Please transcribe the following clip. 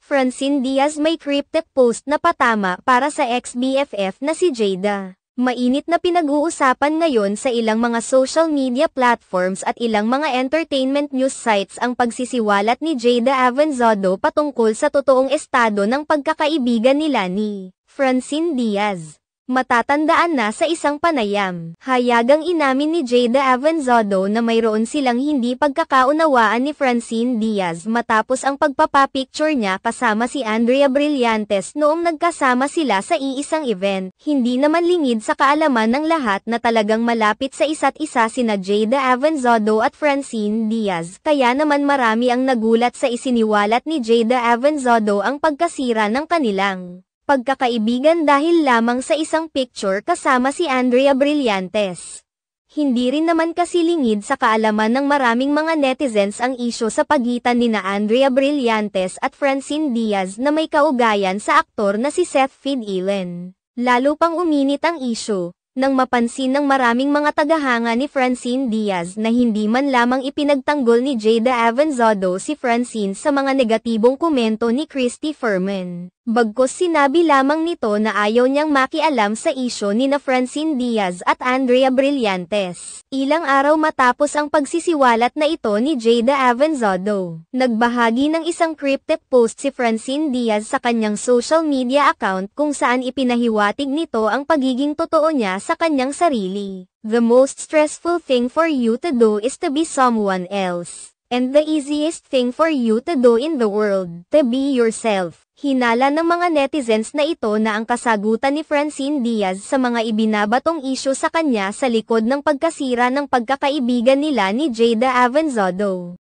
Francine Diaz may cryptic post na patama para sa ex-BFF na si Jada. Mainit na pinag-uusapan ngayon sa ilang mga social media platforms at ilang mga entertainment news sites ang pagsisiwalat ni Jada Avanzado patungkol sa totoong estado ng pagkakaibigan nila ni Francine Diaz. Matatandaan na sa isang panayam, hayagang inamin ni Jada Avanzado na mayroon silang hindi pagkakaunawaan ni Francine Diaz matapos ang pagpapapicture niya kasama si Andrea Brillantes noong nagkasama sila sa iisang event. Hindi naman lingid sa kaalaman ng lahat na talagang malapit sa isa't isa sina Jada Avanzado at Francine Diaz, kaya naman marami ang nagulat sa isiniwalat ni Jada Avanzado ang pagkasira ng kanilang pagkakaibigan dahil lamang sa isang picture kasama si Andrea Brillantes. Hindi rin naman kasi lingid sa kaalaman ng maraming mga netizens ang isyu sa pagitan nina Andrea Brillantes at Francine Diaz na may kaugayan sa aktor na si Seth Fidilin. Lalo pang uminit ang isyu nang mapansin ng maraming mga tagahanga ni Francine Diaz na hindi man lamang ipinagtanggol ni Jada Avanzado si Francine sa mga negatibong komento ni Christy Fermin. Bagkus sinabi lamang nito na ayaw niyang makialam sa isyu nina Francine Diaz at Andrea Brillantes. Ilang araw matapos ang pagsisiwalat na ito ni Jada Avanzado, nagbahagi ng isang cryptic post si Francine Diaz sa kanyang social media account kung saan ipinahiwatig nito ang pagiging totoo niya sa kanyang sarili. The most stressful thing for you to do is to be someone else. And the easiest thing for you to do in the world, to be yourself. Hinala ng mga netizens na ito na ang kasagutan ni Francine Diaz sa mga ibinabatong isyu sa kanya sa likod ng pagkasira ng pagkakaibigan nila ni Jada Avanzado.